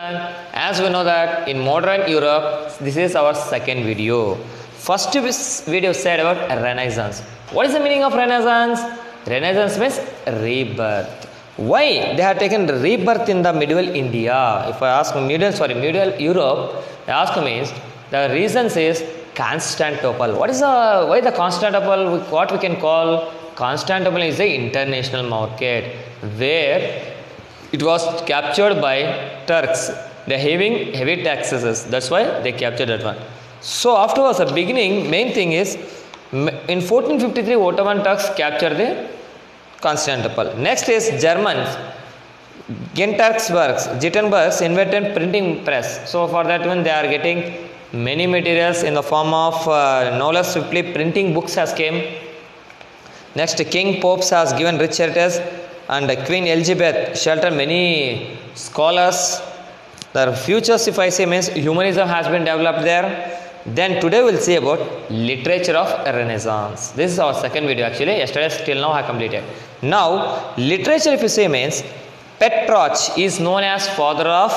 As we know that in modern Europe, this is our second video. First video said about Renaissance. What is the meaning of Renaissance? Renaissance means rebirth. Why they have taken rebirth in the medieval India? If I ask medieval Europe, I ask means the reason is Constantinople. Why the Constantinople? What we can call Constantinople is the international market where it was captured by Turks. They are having heavy taxes. That's why they captured that one. So afterwards, the beginning main thing is in 1453 Ottoman Turks captured the Constantinople. Next is Germans. Gutenberg's invented printing press. So for that one they are getting many materials in the form of no less swiftly printing books has came. Next, King Popes has given rich heritage and Queen Elizabeth sheltered many scholars. The futures, if I say, means humanism has been developed there. Then today we'll see about literature of Renaissance. This is our second video actually. Yesterday till now I completed. Now literature, if you say, means Petrarch is known as father of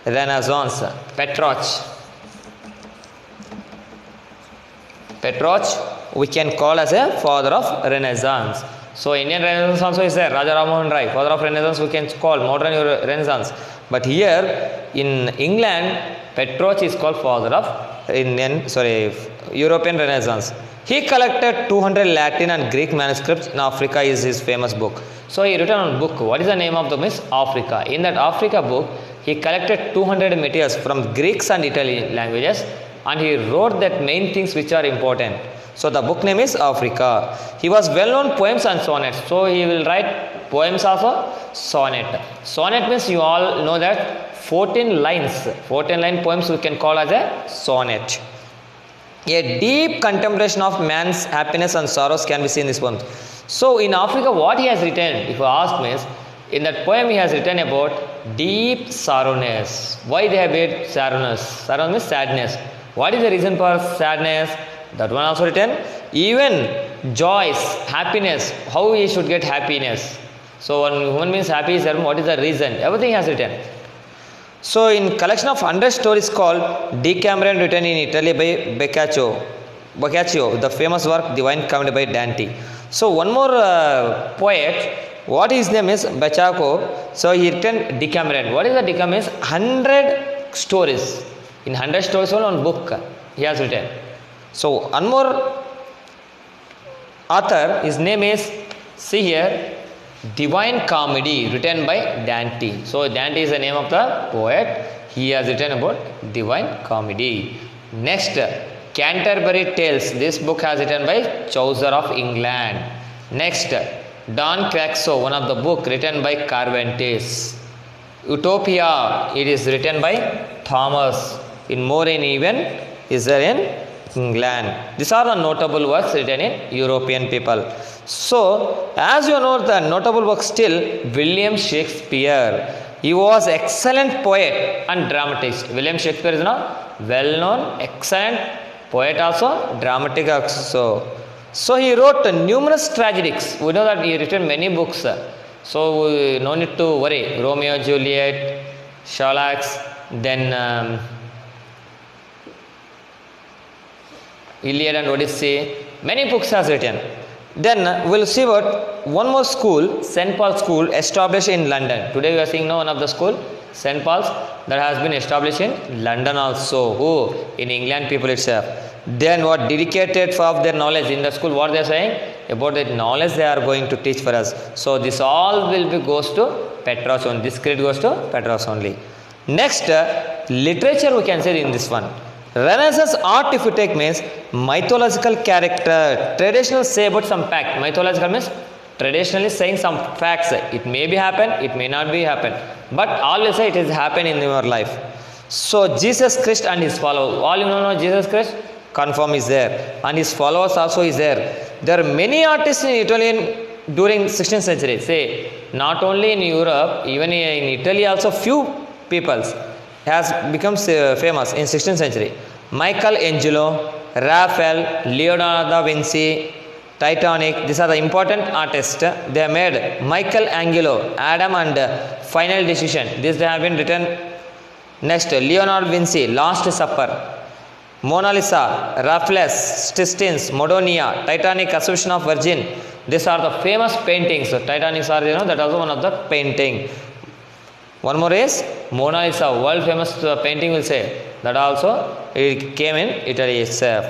Renaissance. Petrarch we can call as a father of Renaissance. So Indian Renaissance also is there. Raja Ram Mohan Rai, father of Renaissance we can call modern Renaissance. But here in England, Petrarch is called father of European Renaissance. He collected 200 Latin and Greek manuscripts in Africa is his famous book. So he written on book. What is the name of the book? Africa. In that Africa book, he collected 200 materials from Greeks and Italian languages and he wrote that main things which are important. So the book name is Africa. He was well known poems and sonnets. So he will write poems of a sonnet. Sonnet means you all know that 14 lines. 14 line poems we can call as a sonnet. A deep contemplation of man's happiness and sorrows can be seen in this poem. So in Africa what he has written, if you ask me, in that poem he has written about deep sorrowness. Why they have made sorrowness? Sorrowness means sadness. What is the reason for sadness? That one also written. Even joys, happiness, how he should get happiness. So when human means happy is what is the reason? Everything has written. So in collection of 100 stories called Decameron written in Italy by Boccaccio, the famous work Divine Comedy by Dante. So one more poet, what his name is Boccaccio. So he written Decameron. What is the Decameron? Means 100 stories. In 100 stories only one book he has written. So one more author, his name is, see here, Divine Comedy written by Dante. So Dante is the name of the poet. He has written about Divine Comedy. Next, Canterbury Tales. This book has written by Chaucer of England. Next, Don Quixote, one of the book written by Cervantes. Utopia, it is written by Thomas. In More in Even is there in England. These are the notable works written in European people. So, as you know, the notable work still William Shakespeare. He was excellent poet and dramatist. William Shakespeare is now well-known, excellent poet also, dramatic also. So, he wrote numerous tragedies. We know that he written many books. So, no need to worry. Romeo, Juliet, Sherlock, then Iliad and Odyssey, many books has written. Then we'll see what one more school, St. Paul's School, established in London. Today we are seeing one of the school, St. Paul's, that has been established in London also. Who? In England people itself. Then what dedicated for their knowledge in the school, what they are saying? About the knowledge they are going to teach for us. So this all will be goes to Petrarch only. This credit goes to Petrarch only. Next, literature we can say in this one. Renaissance art, if you take, means mythological character. Traditional say about some fact. Mythological means traditionally saying some facts. It may be happen, it may not be happen. But always say it has happened in your life. So Jesus Christ and his followers. All you know Jesus Christ, confirm is there. And his followers also is there. There are many artists in Italian during 16th century. Say, not only in Europe, even in Italy also few peoples has become famous in 16th century. Michelangelo, Raphael, Leonardo da Vinci, Titanic, these are the important artists. They have made Michelangelo, Adam and Final Decision. These they have been written Next, Leonardo da Vinci, Last Supper. Mona Lisa, Raffles, Sistines, Madonia, Titanic, Assumption of Virgin. These are the famous paintings. Titanic are, that also one of the painting. One more is Mona Lisa, world famous painting will say. That also it came in Italy itself.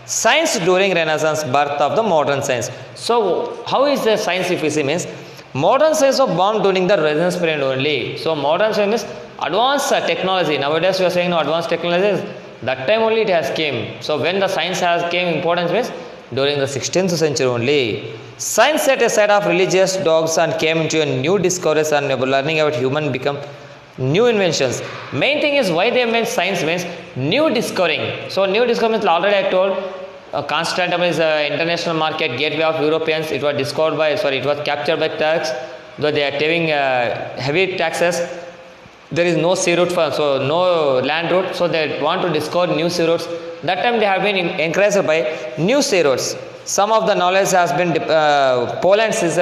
Science during Renaissance, birth of the modern science. So how is the science if we see means? Modern science was born during the Renaissance period only. So modern science is advanced technology. Nowadays we are saying no advanced technologies. That time only it has came. So when the science has came importance means during the 16th century only. Science set aside of religious dogs and came into a new discourse and learning about human become new inventions. Main thing is why they meant science means new discovering. So new discovery means already I told Constantinople is an international market gateway of Europeans. It was discovered by it was captured by Turks. Though they are having heavy taxes. There is no sea route so no land route, so they want to discover new sea routes. That time they have been encouraged by new sea routes. Some of the knowledge has been Poland is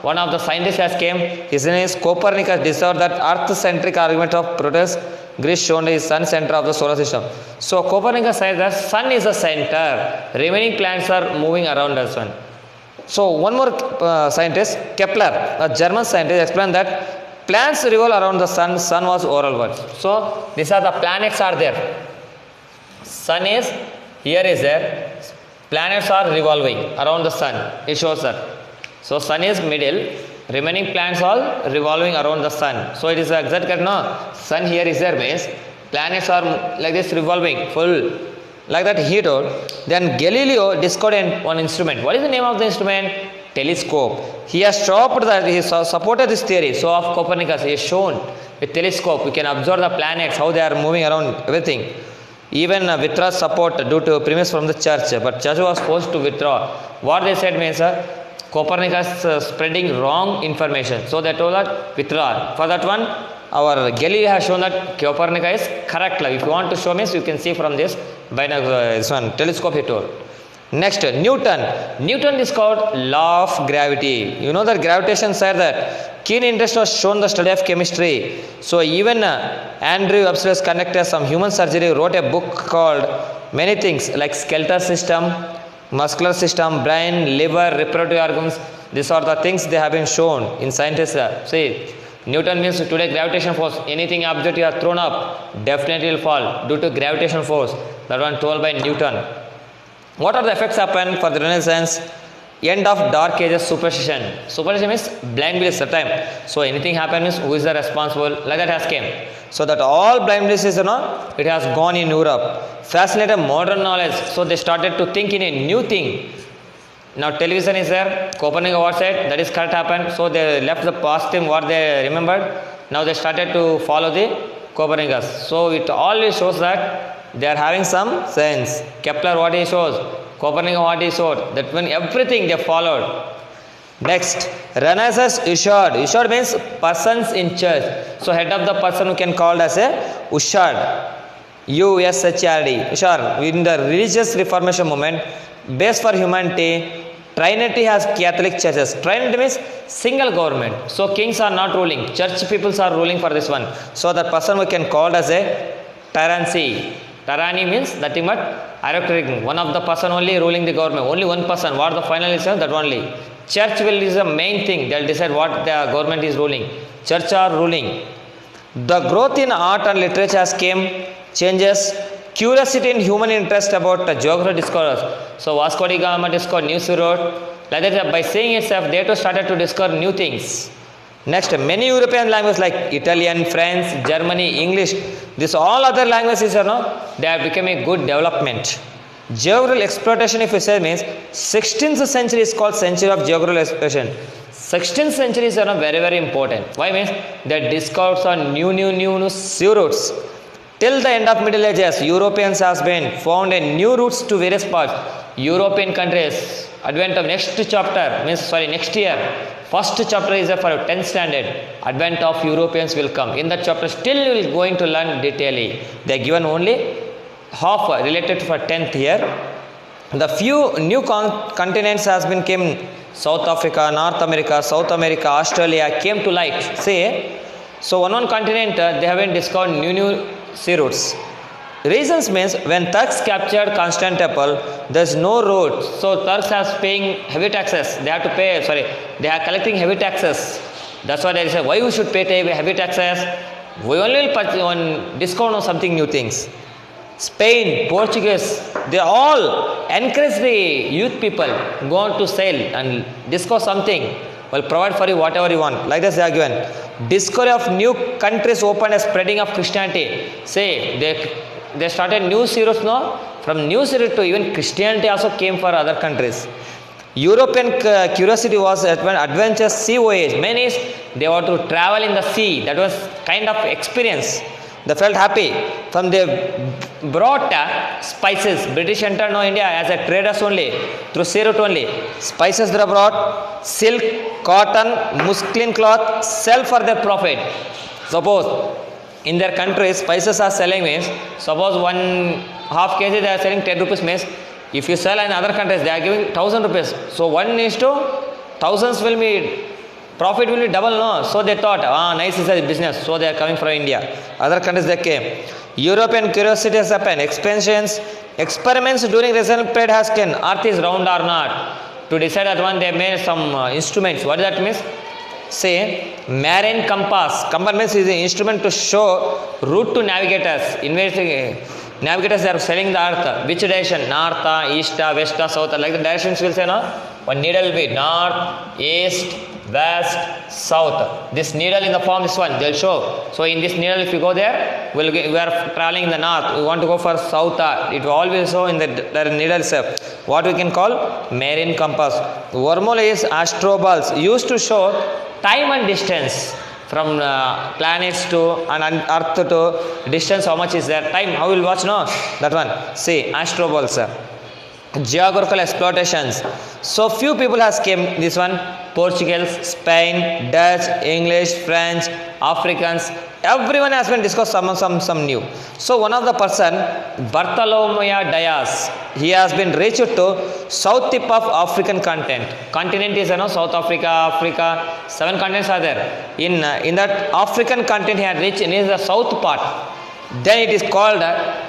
one of the scientists has came. His name is Copernicus. Discovered that Earth-centric argument of Proteus. Greece shown is sun center of the solar system. So Copernicus says that sun is the center. Remaining planets are moving around us one. So one more scientist, Kepler, a German scientist, explained that planets revolve around the sun. Sun was oral world. So these are the planets are there. Sun is here is there. Planets are revolving around the sun. It shows that. So sun is middle. Remaining planets all revolving around the sun. So it is exact no. Sun here is there means planets are like this revolving full. Like that he told. Then Galileo discovered one instrument. What is the name of the instrument? Telescope. He has stopped that. He supported this theory. So of Copernicus he has shown with telescope we can observe the planets how they are moving around everything. Even withdraw support due to premise from the church, but church was forced to withdraw. What they said means Copernicus spreading wrong information. So they told that withdraw. For that one, our Galileo has shown that Copernicus is correct. If you want to show means you can see from this this one telescope he told. Next, Newton. Newton discovered law of gravity. You know that gravitation said that keen interest was shown the study of chemistry. So even Andrew Webster's conductor some human surgery wrote a book called many things like skeletal system, muscular system, brain, liver, reproductive organs. These are the things they have been shown in scientists. See, Newton means today gravitation force. Anything object you have thrown up definitely will fall due to gravitation force. That one told by Newton. What are the effects happen for the Renaissance? End of dark ages superstition. Superstition means blind beliefs at time. So anything happens, who is the responsible? Like that has came. So that all blind beliefs is it has gone in Europe. Fascinated modern knowledge. So they started to think in a new thing. Now television is there. Copernicus what said that is correct happened. So they left the past thing what they remembered. Now they started to follow the Copernicus. So it always shows that they are having some sense. Kepler what he shows, Copernicus what he showed. That when everything they followed. Next, Renaissance Ushered. Ushered means persons in church. So head of the person who can called as a Ushered. U-S-H-R-D. Ushered. In the religious reformation movement, base for humanity, Trinity has Catholic churches. Trinity means single government. So kings are not ruling. Church peoples are ruling for this one. So the person we can called as a tyranny. Tyranny means nothing but aristocratic. One of the person only ruling the government. Only one person. What the final is that only. Church will is the main thing. They will decide what the government is ruling. Church are ruling. The growth in art and literature has came changes. Curiosity and human interest about geography discoveries. So Vasco da Gama discovered new route. Like that, by saying itself, they too started to discover new things. Next, many European languages like Italian, French, Germany, English, this all other languages they have become a good development. Geographical exploitation, if you say, means 16th century is called century of geographical exploitation. 16th century is very, very important. Why means they discovered some new sea routes. Till the end of Middle Ages, Europeans has been found a new routes to various parts. European countries, advent of next year. First chapter is for 10th standard. Advent of Europeans will come. In that chapter, still you will going to learn detailing. They are given only half related for 10th year. The few new continents has been came. South Africa, North America, South America, Australia came to light. Say, so one continent they have been discovered new sea routes. Reasons means when Turks captured Constantinople, there's no road. So Turks are paying heavy taxes. They have to pay, they are collecting heavy taxes. That's why they say, why we should pay heavy taxes? We only will on discount on something new things. Spain, Portuguese, they all encourage the youth people go on to sail and discover something. Will provide for you whatever you want. Like this they are given. Discovery of new countries opened a spreading of Christianity. Say they started new series now. From new series to even Christianity also came for other countries. European curiosity was adventurous sea voyage. Means they want to travel in the sea. That was kind of experience. They felt happy. From they brought spices. British entered now India as a traders only, through sea route only. Spices they brought, silk, cotton, muslin cloth, sell for their profit. Suppose in their countries spices are selling means, suppose 1/2 kg they are selling 10 rupees means, if you sell in other countries they are giving 1000 rupees. So 1 is to thousands will be, profit will be double, no? So they thought, nice is a business. So they are coming from India. Other countries they came. European curiosity has happened. Expansions, experiments during recent period has been, earth is round or not. To decide that one they made some instruments. What does that mean? Say, marine compass. Compass means is an instrument to show route to navigators. Navigators they are selling the earth. Which direction? North, east, west, south. Like the directions will say, no? One needle will be north, east, west, south. This needle in the form this one they'll show. So in this needle if you go there, we are traveling in the north. We want to go for south. It will always show in the needle itself. What we can call marine compass. Wormhole is astroballs used to show time and distance from planets to and earth to distance. How much is there? Time. How will watch? No, that one. See, astroballs. Geographical exploitations. So few people has came this one. Portugal, Spain, Dutch, English, French, Africans. Everyone has been discussed some new. So one of the person, Bartholomew Dias, he has been reached to south tip of African continent. Continent is South Africa, Africa. 7 continents are there. In that African continent he had reached in the south part. Then it is called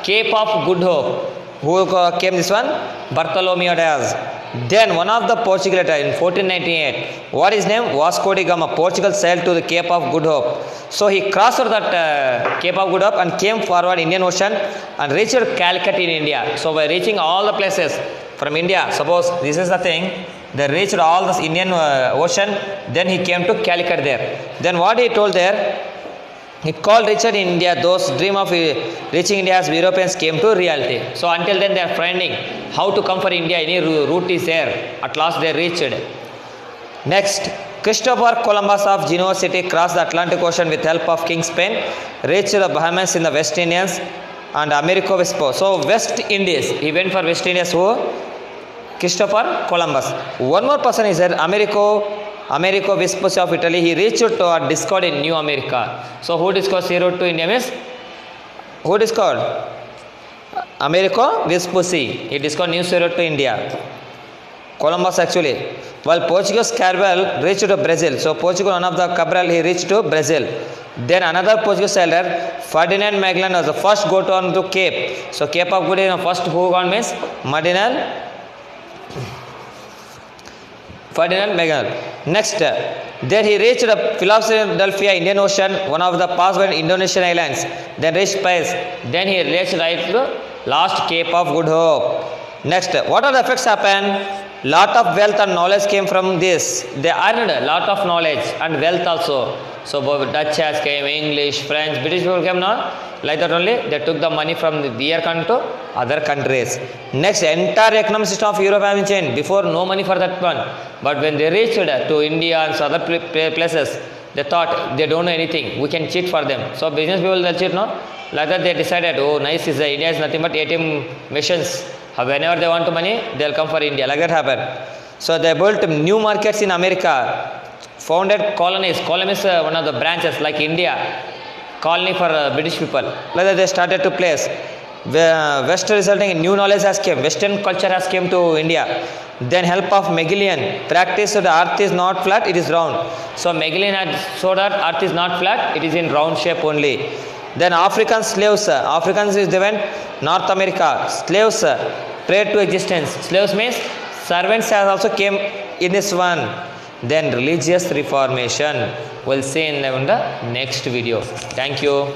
Cape of Good Hope. Who came this one? Bartholomew Dias. Then one of the Portuguese in 1498. What is name? Vasco da Gama. Portugal sailed to the Cape of Good Hope. So he crossed that Cape of Good Hope and came forward Indian Ocean and reached Calicut in India. So by reaching all the places from India, suppose this is the thing, they reached all the Indian Ocean. Then he came to Calicut there. Then what he told there? He called Richard in India. Those dream of reaching India as Europeans came to reality. So until then they are finding how to come for India. Any route is there. At last they reached. Next, Christopher Columbus of Genoa City crossed the Atlantic Ocean with help of King Spain, reached the Bahamas in the West Indies and Americo Vespucci. So West Indies. He went for West Indies. Who? Christopher Columbus. One more person is there. Americo Vespucci of Italy. He reached to or discovered in New America. So who discovered sea route to India means? Who discovered? Americo Vespucci. He discovered new sea route to India. Columbus actually. While Portuguese Cabral reached to Brazil. So Portugal, one of the Cabral, he reached to Brazil. Then another Portuguese sailor, Ferdinand Magellan, was the first go to on to Cape. So Cape of Good Hope, first who gone means Ferdinand Magellan. Next, there he reached Philadelphia, Indian Ocean, one of the past Indonesian islands. Then reached Paris. Then he reached right to last Cape of Good Hope. Next, what are the effects happen? Lot of wealth and knowledge came from this. They earned a lot of knowledge and wealth also. So Dutch has came, English, French, British people came now. Like that only, they took the money from their country to other countries. Next, entire economic system of Europe has changed. Before, no money for that one. But when they reached to India and other places, they thought they don't know anything. We can cheat for them. So business people will cheat, no? Like that they decided, oh nice, India is nothing but ATM machines. Whenever they want to money, they'll come for India. Like that happened. So they built new markets in America. Founded colonies. Colony is one of the branches like India. Colony for British people. Like that they started to place. West resulting in new knowledge has came. Western culture has came to India. Then help of Magellan. Practice so the earth is not flat, it is round. So Magellan had showed that earth is not flat, it is in round shape only. Then African slaves, Africans is given North America. Slaves prior to existence. Slaves means servants has also came in this one. Then religious reformation. We'll see in the next video. Thank you.